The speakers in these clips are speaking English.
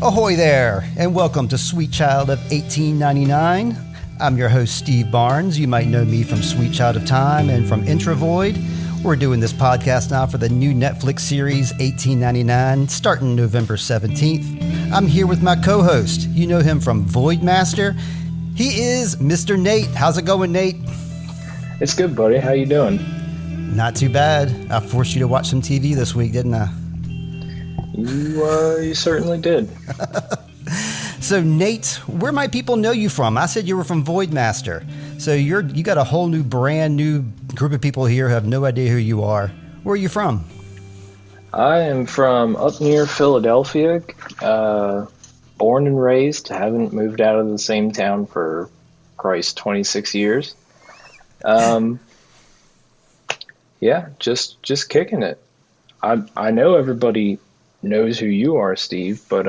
Ahoy there, and welcome to Sweet Child of 1899. I'm your host, Steve Barnes. You might know me from Sweet Child of Time and from Intravoid. We're doing this podcast now for the new Netflix series 1899, starting November 17th. I'm here with my co-host. You know him from Voidmaster. He is Mr. Nate. How's it going, Nate? It's good, buddy. How you doing? Not too bad. I forced you to watch some TV this week, didn't I? You certainly did. So, Nate, where might people know you from? I said you were from Voidmaster. So you got a whole new, brand new group of people here who have no idea who you are. Where are you from? I am from up near Philadelphia, born and raised. Haven't moved out of the same town for, Christ, 26 years. Yeah, just kicking it. I know everybody knows who you are, Steve, but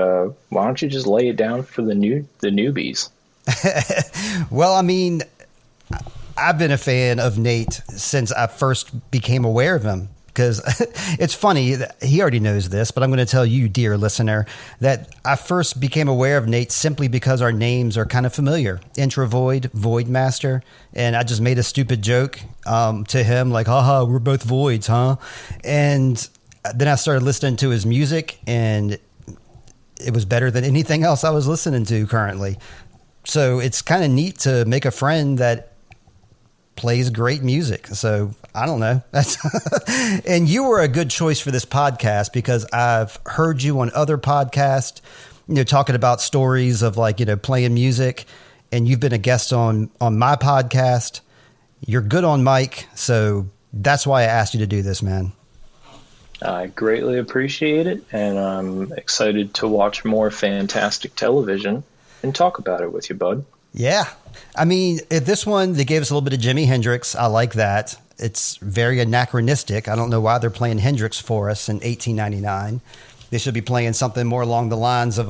why don't you just lay it down for the newbies? Well, I mean, I've been a fan of Nate since I first became aware of him. Because it's funny, he already knows this, but I'm going to tell you, dear listener, that I first became aware of Nate simply because our names are kind of familiar. Intravoid, Voidmaster. And I just made a stupid joke to him, like, haha, we're both voids, huh? And then I started listening to his music, and it was better than anything else I was listening to currently. So it's kind of neat to make a friend that plays great music. So I don't know. And you were a good choice for this podcast because I've heard you on other podcasts, talking about stories of playing music, and you've been a guest on my podcast. You're good on mic. So that's why I asked you to do this, man. I greatly appreciate it, and I'm excited to watch more fantastic television and talk about it with you, bud. Yeah. I mean, at this one, they gave us a little bit of Jimi Hendrix. I like that. It's very anachronistic. I don't know why they're playing Hendrix for us in 1899. They should be playing something more along the lines of,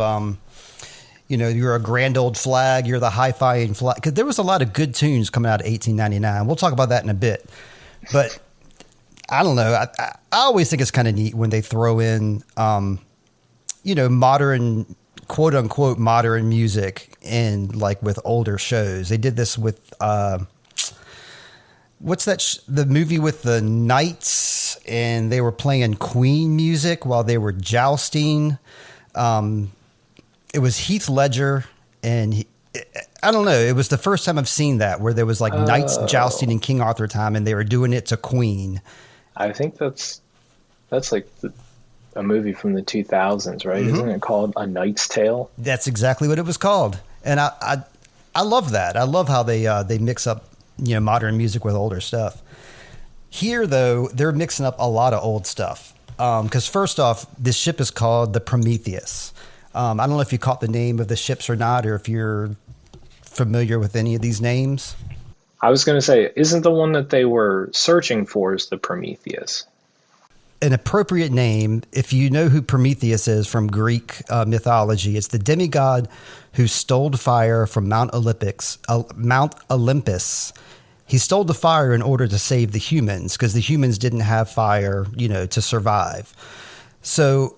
you're a grand old flag, you're the hi-fi flag. Because there was a lot of good tunes coming out of 1899. We'll talk about that in a bit. But I don't know. I always think it's kind of neat when they throw in, modern, quote unquote, modern music in with older shows. They did this with, what's that? The movie with the knights, and they were playing Queen music while they were jousting. It was Heath Ledger, and I don't know. It was the first time I've seen that where there was knights jousting in King Arthur time, and they were doing it to Queen. I think that's a movie from the 2000s, right? Mm-hmm. Isn't it called A Knight's Tale? That's exactly what it was called. And I love that. I love how they mix up, modern music with older stuff. Here, though, they're mixing up a lot of old stuff. Because first off, this ship is called the Prometheus. I don't know if you caught the name of the ships or not, or if you're familiar with any of these names. I was going to say, isn't the one that they were searching for is the Prometheus? An appropriate name, if you know who Prometheus is from Greek mythology, it's the demigod who stole fire from Mount Olympus. He stole the fire in order to save the humans because the humans didn't have fire, to survive. So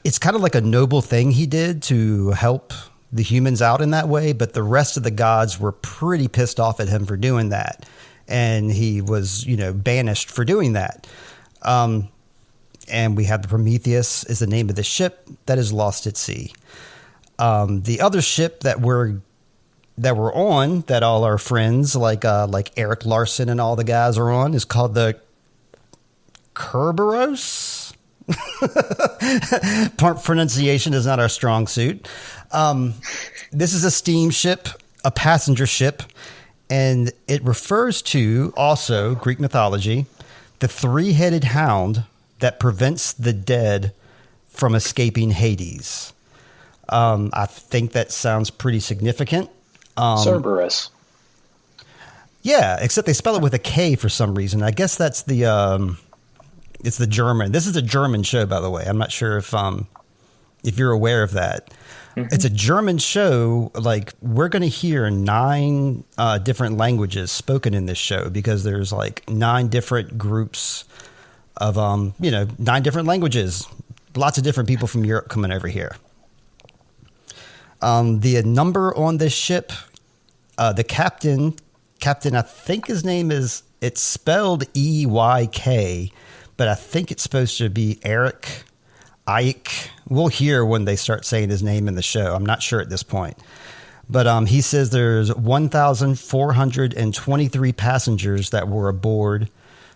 it's kind of like a noble thing he did to help the humans out in that way, but the rest of the gods were pretty pissed off at him for doing that. And he was, banished for doing that. And we have the Prometheus is the name of the ship that is lost at sea. The other ship that we're on, that all our friends like Eric Larson and all the guys are on, is called the Kerberos. Pronunciation is not our strong suit. This is a steamship, a passenger ship, and it refers to also Greek mythology, the three-headed hound that prevents the dead from escaping Hades. I think that sounds pretty significant. Cerberus. Yeah, except they spell it with a K for some reason. I guess that's it's the German. This is a German show, by the way. I'm not sure if you're aware of that. Mm-hmm. It's a German show. We're going to hear 9 different languages spoken in this show because there's 9 different groups of 9 different languages. Lots of different people from Europe coming over here. The number on this ship, the captain, I think his name is, it's spelled EYK, but I think it's supposed to be Eric Ike. We'll hear when they start saying his name in the show. I'm not sure at this point. But he says there's 1,423 passengers that were aboard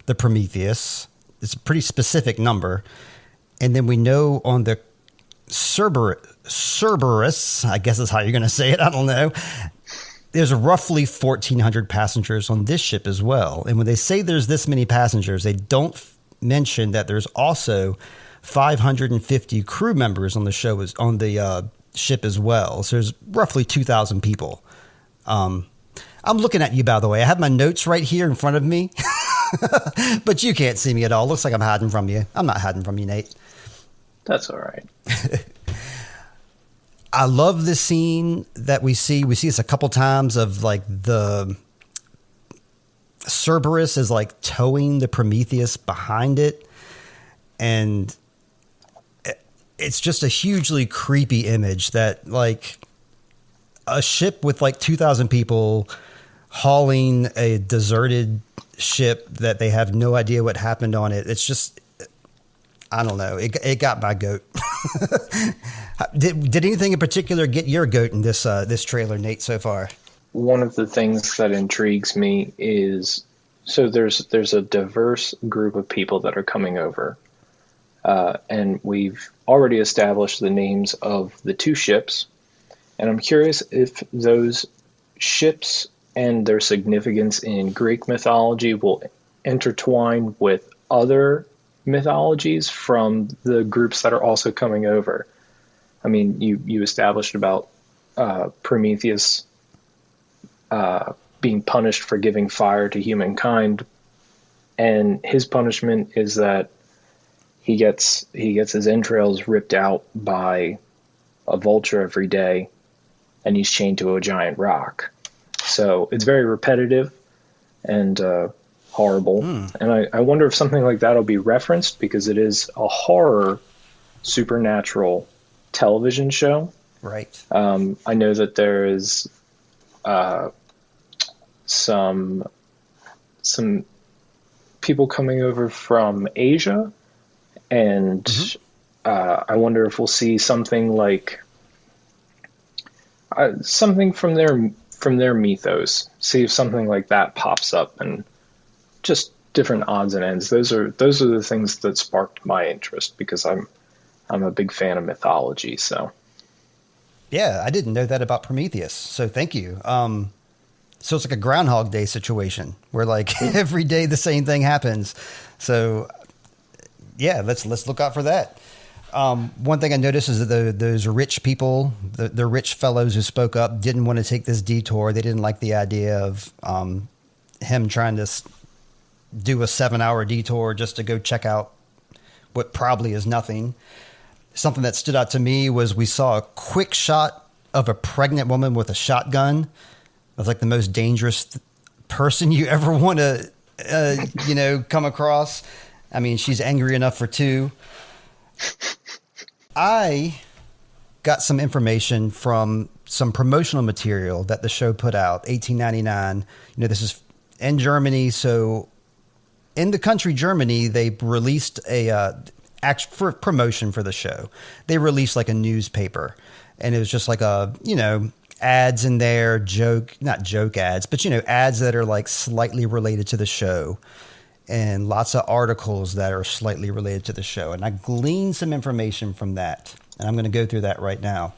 the Prometheus. It's a pretty specific number. And then we know on the Cerberus, I guess is how you're going to say it, I don't know, there's roughly 1,400 passengers on this ship as well. And when they say there's this many passengers, they don't mention that there's also 550 crew members on the ship as well. So there's roughly 2,000 people. I'm looking at you, by the way. I have my notes right here in front of me, but you can't see me at all. Looks like I'm hiding from you. I'm not hiding from you, Nate. That's all right. I love the scene that we see. We see this a couple times of like the Cerberus is like towing the Prometheus behind it. And it's just a hugely creepy image that like a ship with like 2,000 people hauling a deserted ship that they have no idea what happened on it. It's just, I don't know. It got my goat. Did anything in particular get your goat in this trailer, Nate, so far? One of the things that intrigues me is, so there's a diverse group of people that are coming over, and we've already established the names of the two ships, and I'm curious if those ships and their significance in Greek mythology will intertwine with other mythologies from the groups that are also coming over. I mean, you established about Prometheus being punished for giving fire to humankind, and his punishment is that he gets his entrails ripped out by a vulture every day, and he's chained to a giant rock. So it's very repetitive and horrible. And I wonder if something like that will be referenced, because it is a horror supernatural television show. Right. I know that there is some people coming over from Asia, and I wonder if we'll see something like something from their mythos. See if something like that pops up, and just different odds and ends. Those are the things that sparked my interest, because I'm a big fan of mythology. So yeah, I didn't know that about Prometheus, so thank you. So it's like a Groundhog Day situation where like every day the same thing happens. So yeah, let's look out for that. One thing I noticed is that those rich people, the rich fellows who spoke up, didn't want to take this detour. They didn't like the idea of him trying to do a 7-hour detour just to go check out what probably is nothing. Something that stood out to me was we saw a quick shot of a pregnant woman with a shotgun. That's like the most dangerous person you ever want to, come across. I mean, she's angry enough for two. I got some information from some promotional material that the show put out, 1899. This is in Germany. So in the country Germany, they released for promotion for the show. They released like a newspaper, and it was just like ads in there, not joke ads, but ads that are like slightly related to the show, and lots of articles that are slightly related to the show. And I gleaned some information from that, and I'm going to go through that right now.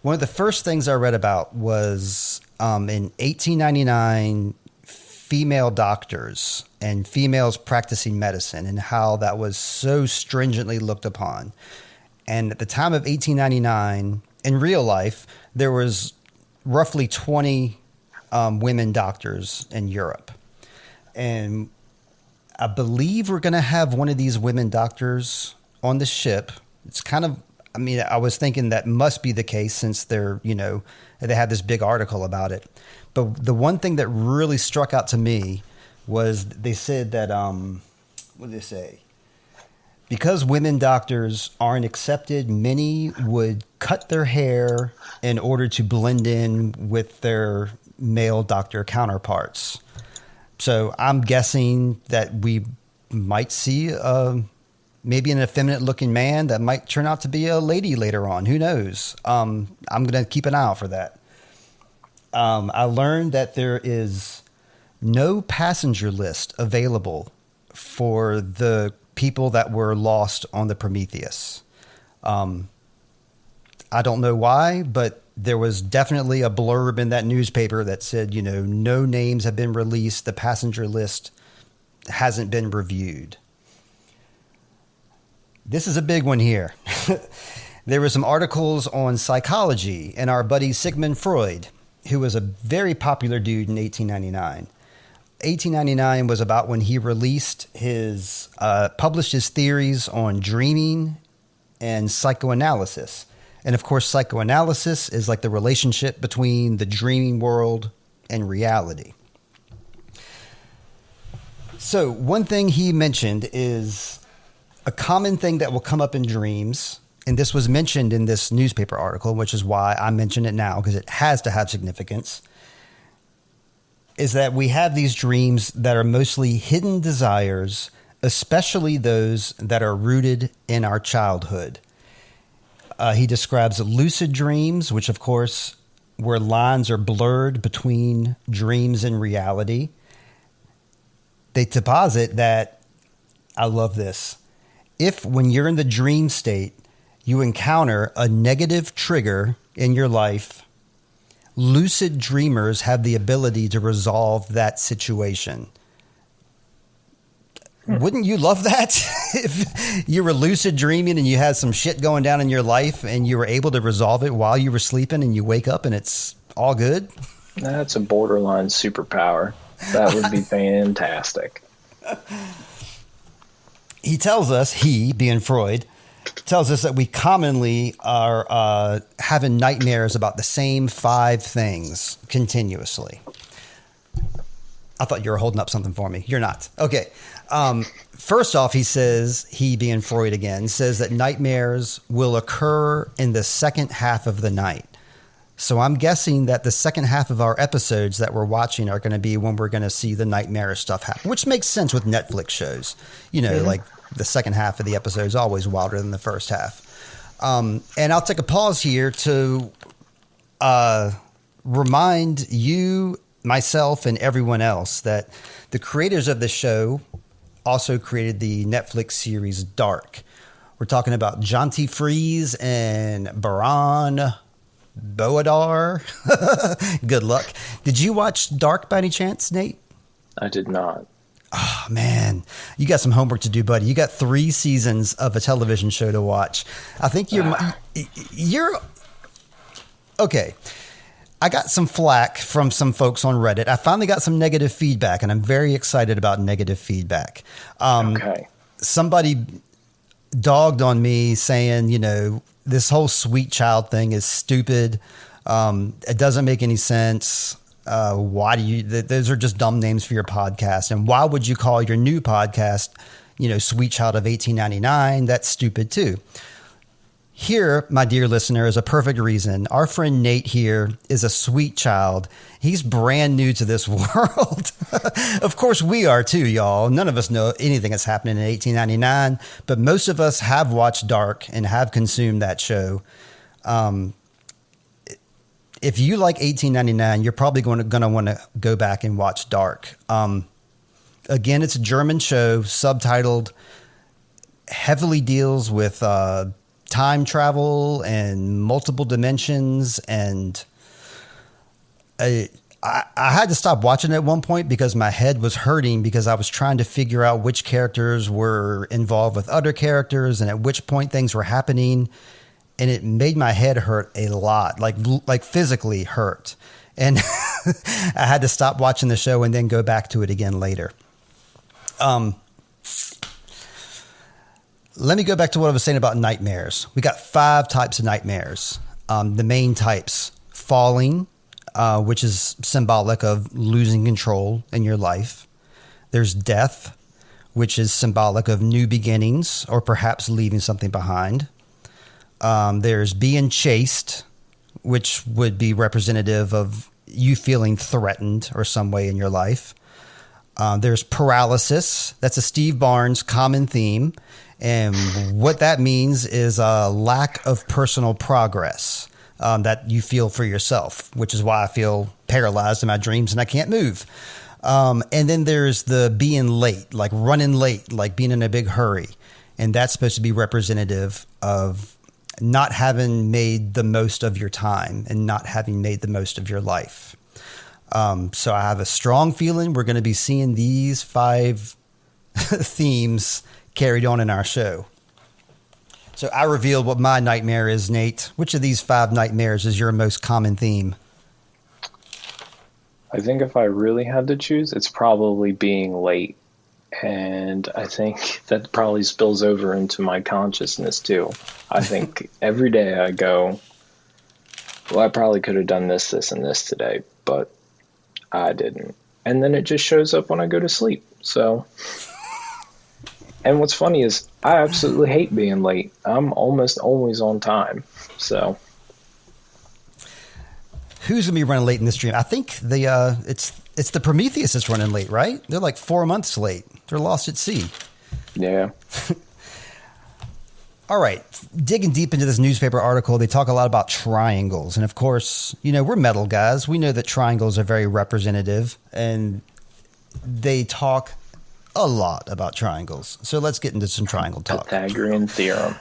One of the first things I read about was in 1899, female doctors and females practicing medicine, and how that was so stringently looked upon. And at the time of 1899, in real life, there was roughly 20 women doctors in Europe. And I believe we're going to have one of these women doctors on the ship. It's kind of, I was thinking that must be the case, since they had this big article about it. But the one thing that really struck out to me was they said that, what did they say? Because women doctors aren't accepted, many would cut their hair in order to blend in with their male doctor counterparts. So I'm guessing that we might see maybe an effeminate looking man that might turn out to be a lady later on. Who knows? I'm going to keep an eye out for that. I learned that there is no passenger list available for the people that were lost on the Prometheus. I don't know why, but there was definitely a blurb in that newspaper that said, no names have been released. The passenger list hasn't been reviewed. This is a big one here. There were some articles on psychology, and our buddy Sigmund Freud, who was a very popular dude in 1899. 1899 was about when he released published his theories on dreaming and psychoanalysis. And of course, psychoanalysis is like the relationship between the dreaming world and reality. So one thing he mentioned is a common thing that will come up in dreams. And this was mentioned in this newspaper article, which is why I mention it now, because it has to have significance, is that we have these dreams that are mostly hidden desires, especially those that are rooted in our childhood. He describes lucid dreams, which of course, where lines are blurred between dreams and reality. They deposit that, I love this, if when you're in the dream state, you encounter a negative trigger in your life, lucid dreamers have the ability to resolve that situation. Wouldn't you love that? If you were lucid dreaming and you had some shit going down in your life and you were able to resolve it while you were sleeping and you wake up and it's all good? That's a borderline superpower. That would be fantastic. He tells us, he, being Freud, tells us that we commonly are having nightmares about the same 5 things continuously. I thought you were holding up something for me. You're not. Okay. First off, he says, he being Freud again, says that nightmares will occur in the second half of the night. So I'm guessing that the second half of our episodes that we're watching are going to be when we're going to see the nightmare stuff happen, which makes sense with Netflix shows. Like the second half of the episode is always wilder than the first half. And I'll take a pause here to remind you, myself, and everyone else that the creators of the show also created the Netflix series Dark. We're talking about Jonty Freeze and Baran Boadar. Good luck. Did you watch Dark by any chance, Nate? I did not. Oh, man. You got some homework to do, buddy. You got 3 seasons of a television show to watch. I think you're okay. I got some flack from some folks on Reddit. I finally got some negative feedback, and I'm very excited about negative feedback. Okay. Somebody dogged on me saying, this whole sweet child thing is stupid. It doesn't make any sense. Why do those are just dumb names for your podcast. And why would you call your new podcast, Sweet Child of 1899? That's stupid too. Here, my dear listener, is a perfect reason. Our friend Nate here is a sweet child. He's brand new to this world. Of course, we are too, y'all. None of us know anything that's happening in 1899, but most of us have watched Dark and have consumed that show. If you like 1899, you're probably going to want to go back and watch Dark. Again, it's a German show, subtitled, heavily deals with time travel and multiple dimensions, and I had to stop watching it at one point because my head was hurting because I was trying to figure out which characters were involved with other characters and at which point things were happening, and it made my head hurt a lot, like physically hurt, and I had to stop watching the show and then go back to it again later. Let me go back to what I was saying about nightmares. We got 5 types of nightmares. The main types: falling, which is symbolic of losing control in your life. There's death, which is symbolic of new beginnings or perhaps leaving something behind. There's being chased, which would be representative of you feeling threatened or some way in your life. There's paralysis. That's a Steve Barnes common theme. And what that means is a lack of personal progress that you feel for yourself, which is why I feel paralyzed in my dreams and I can't move. And then there's the being late, like running late, like being in a big hurry. And that's supposed to be representative of not having made the most of your time and not having made the most of your life. So I have a strong feeling we're going to be seeing these 5 themes carried on in our show. So I revealed what my nightmare is, Nate. Which of these 5 nightmares is your most common theme? I think if I really had to choose, it's probably being late. And I think that probably spills over into my consciousness too. I think every day I go, well, I probably could have done this, and this today, but I didn't. And then it just shows up when I go to sleep. So, and what's funny is I absolutely hate being late. I'm almost always on time. So, who's gonna be running late in this dream? I think it's the Prometheus that's running late, right? They're like 4 months late. They're lost at sea. Yeah. All right. Digging deep into this newspaper article, they talk a lot about triangles. And of course, we're metal guys. We know that triangles are very representative, and they talk a lot about triangles. So let's get into some triangle talk. Pythagorean theorem.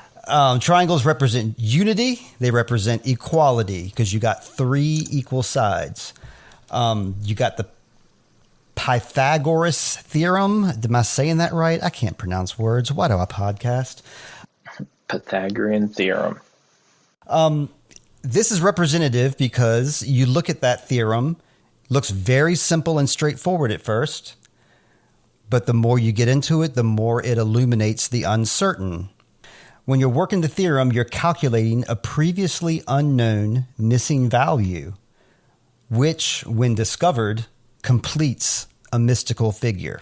Triangles represent unity. They represent equality because you got 3 equal sides. You got the Pythagoras theorem. Am I saying that right? I can't pronounce words. Why do I podcast? Pythagorean theorem. This is representative because you look at that theorem, looks very simple and straightforward at first, but the more you get into it, the more it illuminates the uncertain. When you're working the theorem, you're calculating a previously unknown missing value, which, when discovered, completes a mystical figure.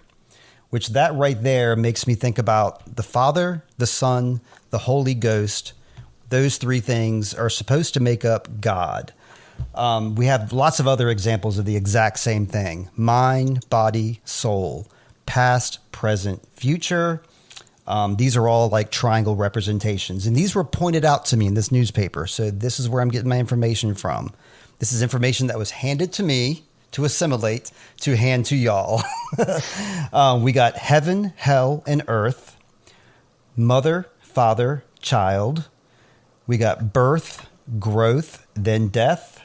Which that right there makes me think about the Father, the Son, the Holy Ghost. Those 3 things are supposed to make up God. We have lots of other examples of the exact same thing. Mind, body, soul, past, present, future. These are all like triangle representations. And these were pointed out to me in this newspaper. So this is where I'm getting my information from. This is information that was handed to me to assimilate, to hand to y'all. We got heaven, hell, and earth. Mother, father, child. We got birth, growth, then death.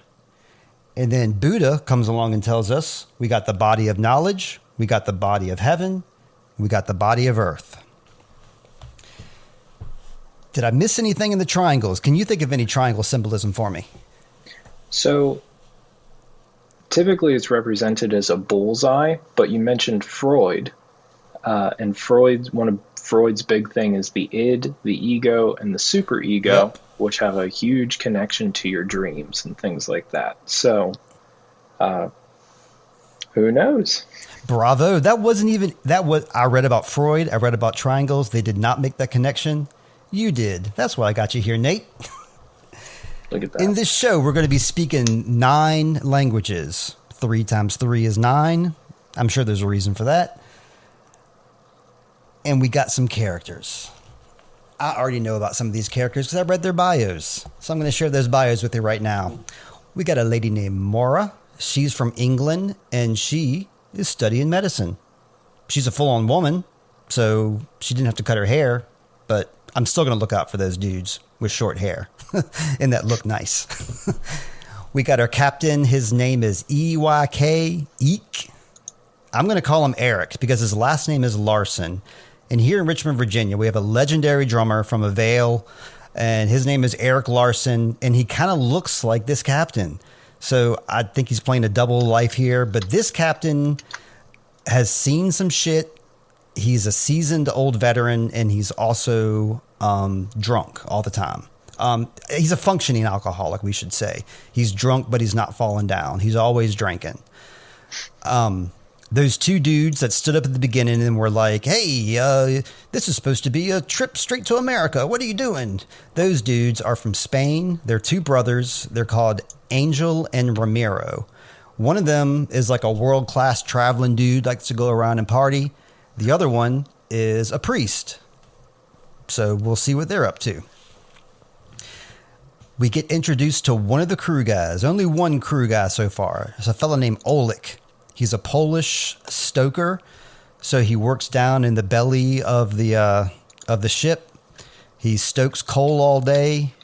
And then Buddha comes along and tells us we got the body of knowledge, we got the body of heaven, we got the body of earth. Did I miss anything in the triangles? Can you think of any triangle symbolism for me? So typically it's represented as a bullseye, but you mentioned Freud. And one of Freud's big thing is the id, the ego, and the superego, yep, which have a huge connection to your dreams and things like that. So, who knows? Bravo. I read about Freud. I read about triangles. They did not make that connection. You did. That's why I got you here, Nate. Look at that. In this show, we're going to be speaking 9 languages. 3 times 3 is 9. I'm sure there's a reason for that. And we got some characters. I already know about some of these characters because I read their bios. So I'm going to share those bios with you right now. We got a lady named Maura. She's from England, and she is studying medicine. She's a full-on woman, so she didn't have to cut her hair, but I'm still going to look out for those dudes with short hair and that look nice. We got our captain. His name is EYK, Eek. I'm going to call him Eric because his last name is Larson. And here in Richmond, Virginia, we have a legendary drummer from Avail, and his name is Eric Larson, and he kind of looks like this captain. So I think he's playing a double life here, but this captain has seen some shit. He's a seasoned old veteran, and he's also drunk all the time. He's a functioning alcoholic, we should say. He's drunk, but he's not falling down. He's always drinking. Those two dudes that stood up at the beginning and were like, hey, this is supposed to be a trip straight to America. What are you doing? Those dudes are from Spain. They're two brothers. They're called Angel and Ramiro. One of them is like a world-class traveling dude, likes to go around and party. The other one is a priest. So we'll see what they're up to. We get introduced to one of the crew guys. Only one crew guy so far. It's a fellow named Oleg. He's a Polish stoker, so he works down in the belly of the ship. He stokes coal all day.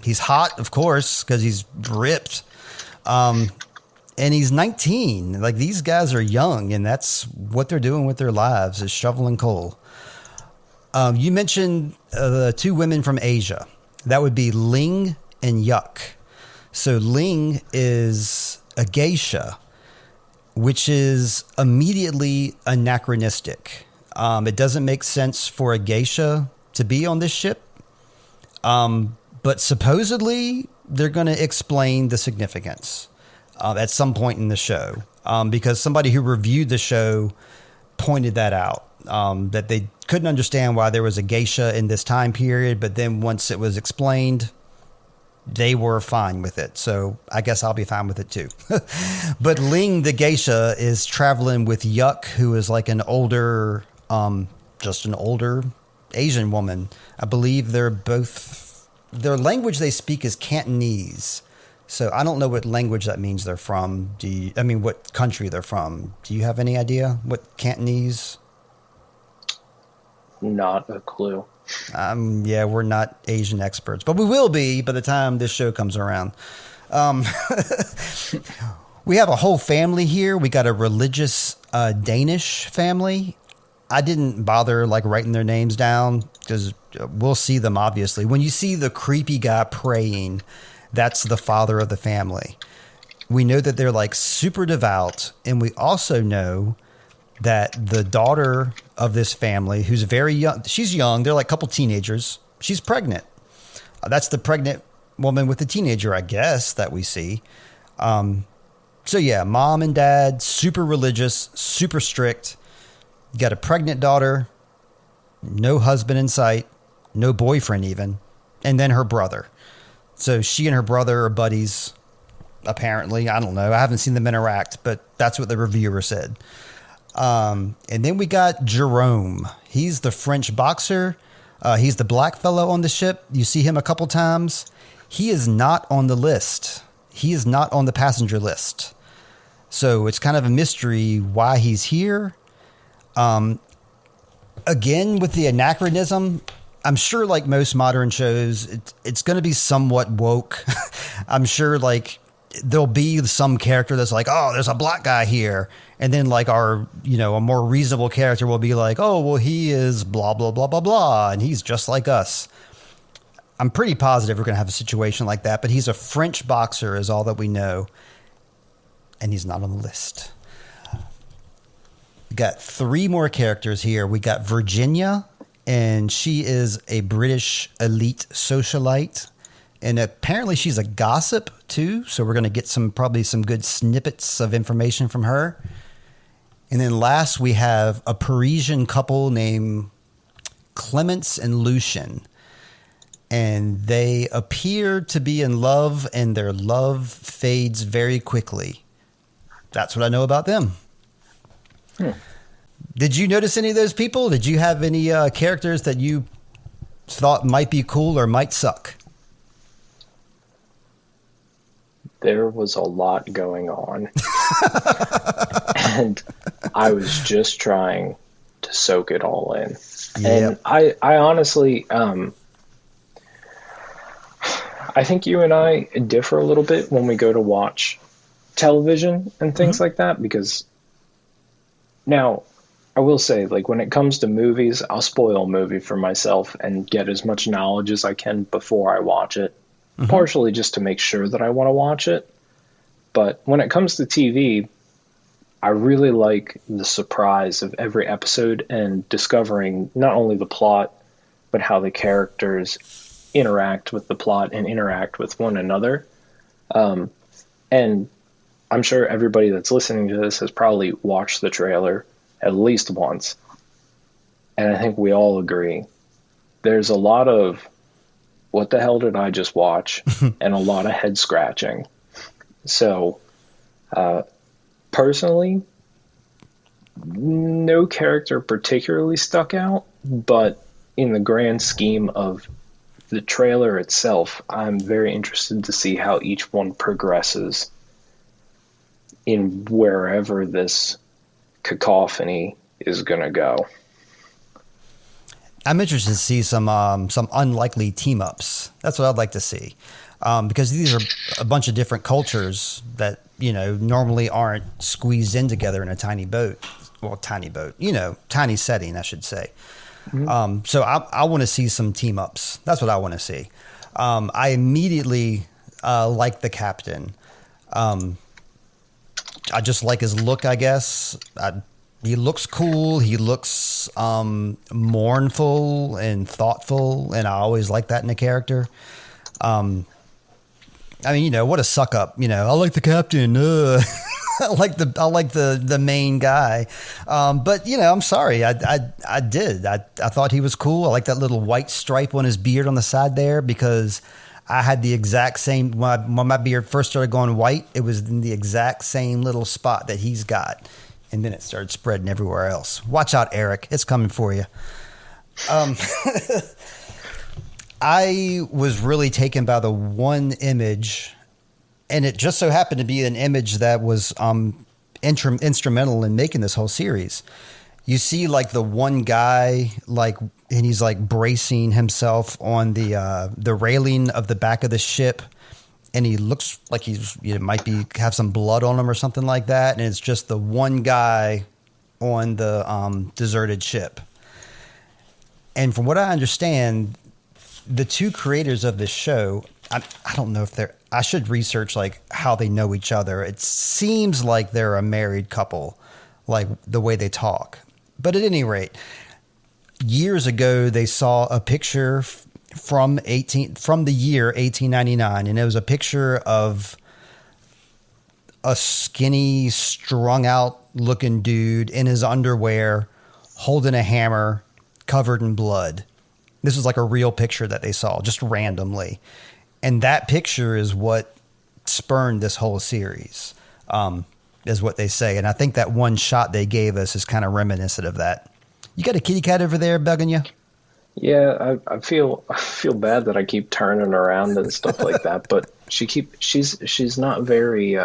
He's hot, of course, because he's ripped. And he's 19. Like, these guys are young, and that's what they're doing with their lives, is shoveling coal. You mentioned the two women from Asia. That would be Ling and Yuck. So Ling is a geisha, which is immediately anachronistic. It doesn't make sense for a geisha to be on this ship. But supposedly they're going to explain the significance at some point in the show, because somebody who reviewed the show pointed that out, that they couldn't understand why there was a geisha in this time period. But then once it was explained, they were fine with it. So I guess I'll be fine with it too. But Ling, the geisha, is traveling with Yuck, who is like an older, just an older Asian woman. I believe they're both, their language they speak is Cantonese. So I don't know what language that means they're from. What country they're from. Do you have any idea what Cantonese? Not a clue. Yeah, we're not Asian experts, but we will be by the time this show comes around. We have a whole family here. We got a religious Danish family. I didn't bother writing their names down because we'll see them, obviously. When you see the creepy guy praying, that's the father of the family. We know that they're super devout, and we also know that the daughter of this family, who's very young, she's young, they're a couple teenagers, she's pregnant. That's the pregnant woman with the teenager, I guess, that we see. So yeah, mom and dad, super religious, super strict. Got a pregnant daughter, no husband in sight, no boyfriend even, and then her brother. So she and her brother are buddies, apparently. I don't know. I haven't seen them interact, but that's what the reviewer said. And then we got Jerome. He's the French boxer. He's the black fellow on the ship. You see him a couple times. He is not on the list. He is not on the passenger list. So it's kind of a mystery why he's here. Again, with the anachronism, I'm sure most modern shows, it's going to be somewhat woke. I'm sure there'll be some character that's oh, there's a black guy here. And then a more reasonable character will be oh, well, he is blah, blah, blah, blah, blah. And he's just like us. I'm pretty positive we're going to have a situation like that. But he's a French boxer is all that we know. And he's not on the list. We got 3 more characters here. We got Virginia, and she is a British elite socialite. And apparently she's a gossip too. So we're going to get probably some good snippets of information from her. And then last we have a Parisian couple named Clements and Lucian. And they appear to be in love, and their love fades very quickly. That's what I know about them. Did you notice any of those people? Did you have any characters that you thought might be cool or might suck? There was a lot going on. And I was just trying to soak it all in. Yep. And I honestly, I think you and I differ a little bit when we go to watch television and things like that, because now I will say, when it comes to movies, I'll spoil a movie for myself and get as much knowledge as I can before I watch it, partially just to make sure that I want to watch it. But when it comes to TV, I really like the surprise of every episode and discovering not only the plot, but how the characters interact with the plot and interact with one another. And I'm sure everybody that's listening to this has probably watched the trailer at least once. And I think we all agree there's a lot of what the hell did I just watch and a lot of head scratching. So, personally, no character particularly stuck out, but in the grand scheme of the trailer itself, I'm very interested to see how each one progresses in wherever this cacophony is going to go. I'm interested to see some unlikely team ups. That's what I'd like to see, because these are a bunch of different cultures that normally aren't squeezed in together in a tiny boat. Well, tiny boat, tiny setting, I should say. Mm-hmm. So I want to see some team ups. That's what I want to see. I immediately like the captain. I just like his look, I guess. He looks cool. He looks mournful and thoughtful, and I always like that in a character. I mean, what a suck up. I like the captain. I like the main guy. But I'm sorry. I did. I thought he was cool. I like that little white stripe on his beard on the side there, because I had the exact same when my beard first started going white. It was in the exact same little spot that he's got. And then it started spreading everywhere else. Watch out, Eric. It's coming for you. I was really taken by the one image, and it just so happened to be an image that was instrumental in making this whole series. You see, like, the one guy, and he's like bracing himself on the railing of the back of the ship. And he looks like he's might have some blood on him or something like that. And it's just the one guy on the deserted ship. And from what I understand, the two creators of this show, I don't know if I should research how they know each other. It seems like they're a married couple, like the way they talk. But at any rate, years ago, they saw a picture from the year 1899, and it was a picture of a skinny, strung out looking dude in his underwear holding a hammer covered in blood. This was like a real picture that they saw just randomly, and that picture is what spurned this whole series, is what they say. And I think that one shot they gave us is kind of reminiscent of that. You got a kitty cat over there bugging you? Yeah, I feel bad that I keep turning around and stuff like that, but she's not very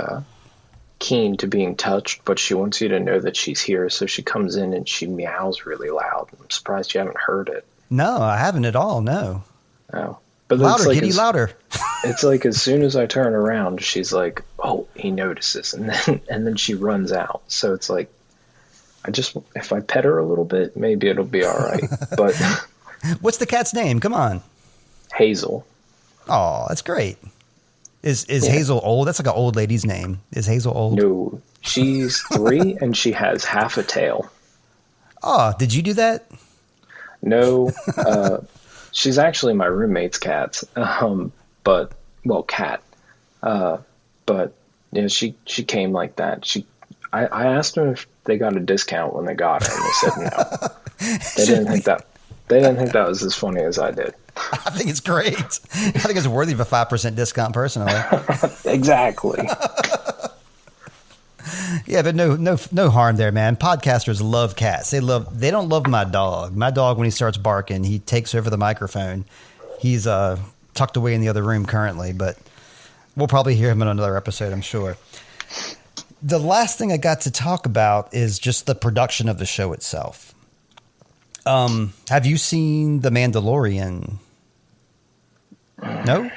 keen to being touched, but she wants you to know that she's here, so she comes in and she meows really loud. I'm surprised you haven't heard it. No, I haven't at all. No. Oh, but louder, kitty, louder. It's like as soon as I turn around, she's like, "Oh, he notices," and then she runs out. So it's like, if I pet her a little bit, maybe it'll be all right. But what's the cat's name? Come on. Hazel. Oh, that's great. Is Hazel old? That's like an old lady's name. Is Hazel old? No, she's 3 and she has half a tail. Oh, did you do that? No, she's actually my roommate's cat. Cat. But yeah, she came like that. I asked them if they got a discount when they got her, and they said no. They didn't think that was as funny as I did. I think it's great. I think it's worthy of a 5% discount personally. Exactly. Yeah, but no harm there, man. Podcasters love cats. They don't love my dog. My dog, when he starts barking, he takes over the microphone. He's tucked away in the other room currently, but we'll probably hear him in another episode, I'm sure. The last thing I got to talk about is just the production of the show itself. Have you seen The Mandalorian? No?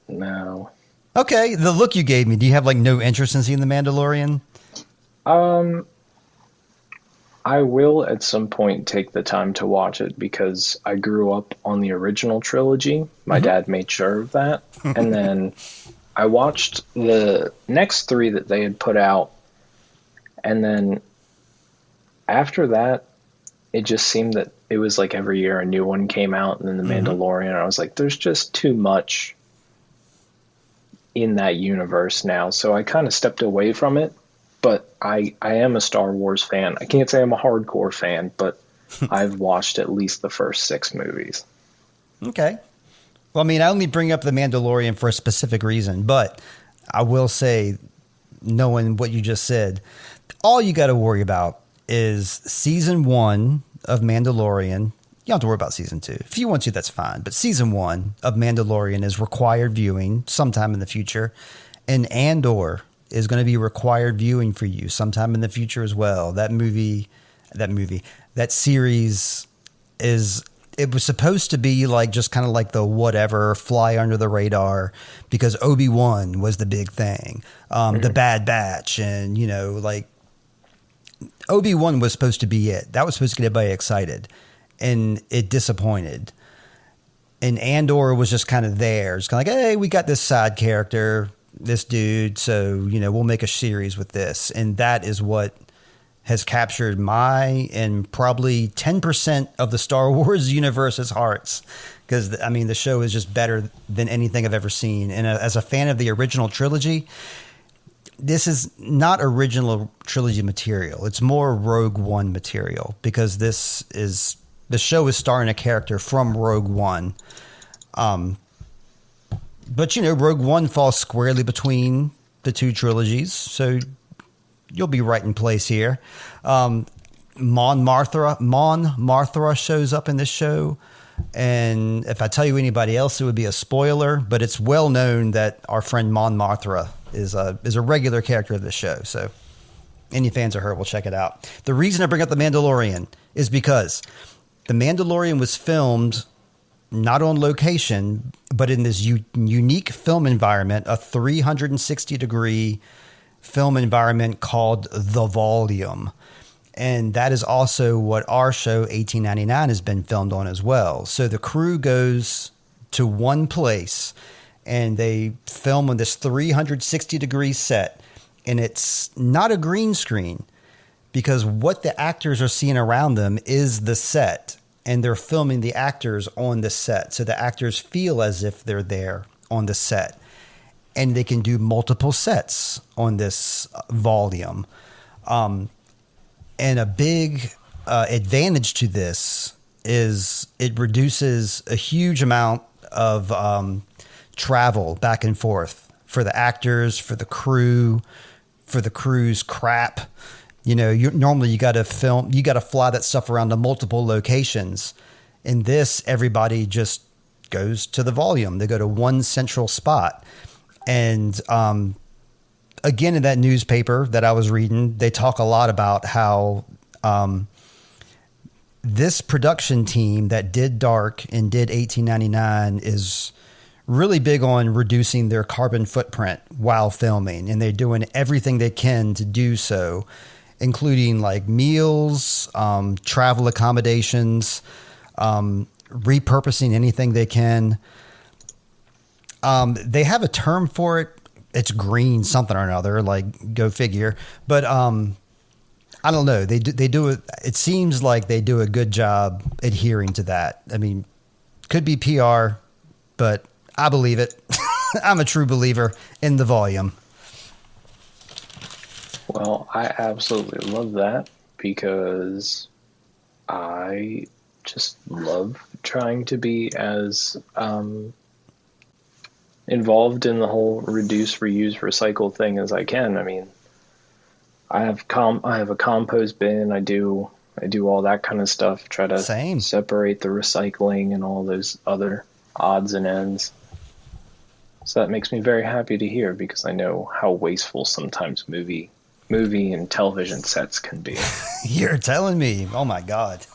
No. Okay, the look you gave me. Do you have no interest in seeing The Mandalorian? I will at some point take the time to watch it because I grew up on the original trilogy. My dad made sure of that. And then I watched the next 3 that they had put out. And then after that, it just seemed that it was like every year a new one came out, and then The Mandalorian. I was like, there's just too much in that universe now. So I kind of stepped away from it, but I am a Star Wars fan. I can't say I'm a hardcore fan, but I've watched at least the first 6 movies. Okay. Well, I mean, I only bring up The Mandalorian for a specific reason, but I will say, knowing what you just said, all you got to worry about is season 1 of Mandalorian. You don't have to worry about season 2. If you want to, that's fine. But season 1 of Mandalorian is required viewing sometime in the future. And Andor is going to be required viewing for you sometime in the future as well. That series it was supposed to be like just kind of like the whatever, fly under the radar, because Obi-Wan was the big thing. The Bad Batch, and, you know, like Obi-Wan was supposed to be it. That was supposed to get everybody excited, and it disappointed. And Andor was just kind of there. It's kind of like, hey, we got this side character, this dude, so, you know, we'll make a series with this. And that is what has captured my and probably 10% of the Star Wars universe's hearts. Because, I mean, the show is just better than anything I've ever seen. And as a fan of the original trilogy, this is not original trilogy material. It's more Rogue One material, because the show is starring a character from Rogue One. But, you know, Rogue One falls squarely between the 2 trilogies, so you'll be right in place here. Mon Mothra shows up in this show, and if I tell you anybody else, it would be a spoiler, but it's well known that our friend Mon Mothra is a regular character of the show, so any fans of her will check it out. The reason I bring up The Mandalorian is because The Mandalorian was filmed not on location, but in this unique film environment, a 360-degree film environment called The Volume. And that is also what our show 1899 has been filmed on as well. So the crew goes to one place and they film on this 360-degree set. And it's not a green screen, because what the actors are seeing around them is the set. And they're filming the actors on the set. So the actors feel as if they're there on the set. And they can do multiple sets on this volume. And a big advantage to this is it reduces a huge amount of travel back and forth for the actors, for the crew, for the crew's crap. You know, normally you got to fly that stuff around to multiple locations. In this, everybody just goes to the volume. They go to one central spot. And again, in that newspaper that I was reading, they talk a lot about how this production team that did Dark and did 1899 is really big on reducing their carbon footprint while filming. And they're doing everything they can to do so, including like meals, travel accommodations, repurposing anything they can. They have a term for it. It's green something or another, like go figure. But I don't know. They do it. It seems like they do a good job adhering to that. I mean, could be PR, but I believe it. I'm a true believer in the volume. Well, I absolutely love that, because I just love trying to be as involved in the whole reduce, reuse, recycle thing as I can. I mean, I have a compost bin. I do all that kind of stuff. Try to separate the recycling and all those other odds and ends. So that makes me very happy to hear, because I know how wasteful sometimes movie and television sets can be. You're telling me. Oh my God.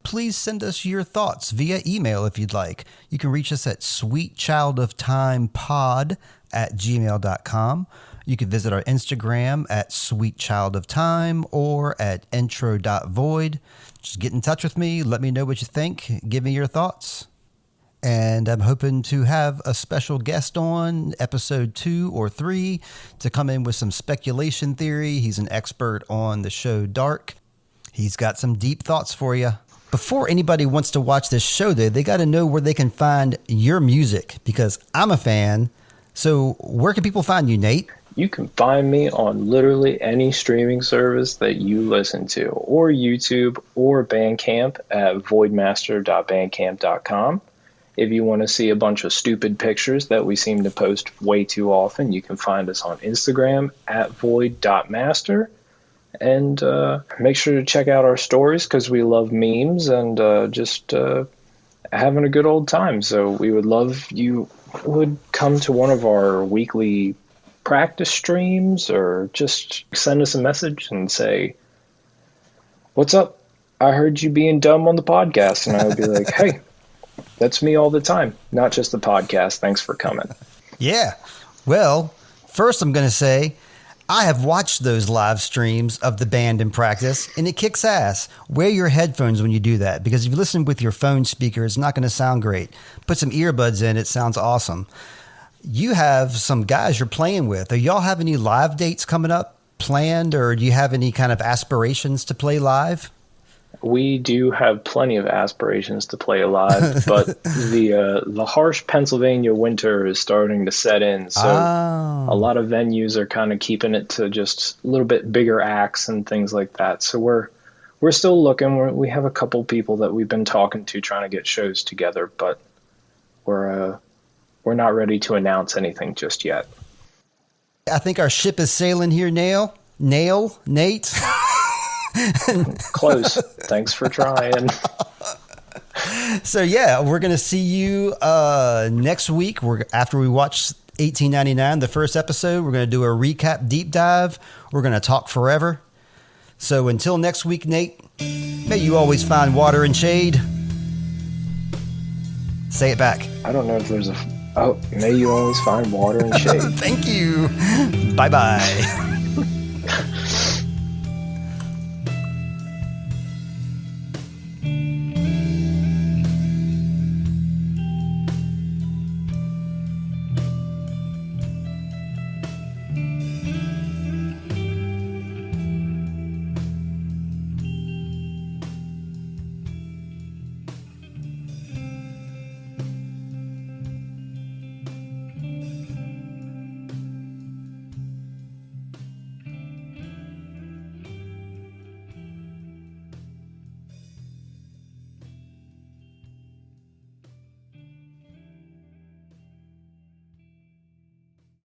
Please send us your thoughts via email if you'd like. You can reach us at sweetchildoftimepod@gmail.com. You can visit our Instagram at sweetchildoftime or at intro.void. Just get in touch with me. Let me know what you think. Give me your thoughts. And I'm hoping to have a special guest on episode 2 or 3 to come in with some speculation theory. He's an expert on the show Dark. He's got some deep thoughts for you. Before anybody wants to watch this show, though, they got to know where they can find your music, because I'm a fan, So where can people find you, Nate? You can find me on literally any streaming service that you listen to, or YouTube or Bandcamp at voidmaster.bandcamp.com. If you want to see a bunch of stupid pictures that we seem to post way too often, you can find us on Instagram at void.master. And make sure to check out our stories because we love memes and just having a good old time. So we would love you would come to one of our weekly practice streams or just send us a message and say, "What's up? I heard you being dumb on the podcast." And I would be like, "Hey, that's me all the time, not just the podcast. Thanks for coming." Yeah. Well, first I'm going to say I have watched those live streams of the band in practice, and it kicks ass. Wear your headphones when you do that, because if you listen with your phone speaker, it's not going to sound great. Put some earbuds in, it sounds awesome. You have some guys you're playing with. Do y'all have any live dates coming up planned, or do you have any kind of aspirations to play live? We do have plenty of aspirations to play live, but the harsh Pennsylvania winter is starting to set in. So a lot of venues are kind of keeping it to just a little bit bigger acts and things like that. So we're still looking. We have a couple people that we've been talking to trying to get shows together, but we're not ready to announce anything just yet. I think our ship is sailing here, Nate. Close. Thanks for trying. So yeah, we're gonna see you next week. After we watch 1899, the first episode, we're gonna do a recap deep dive. We're gonna talk forever. So until next week, Nate, may you always find water and shade. Say it back. I don't know if there's may you always find water and shade. Thank you. Bye-bye.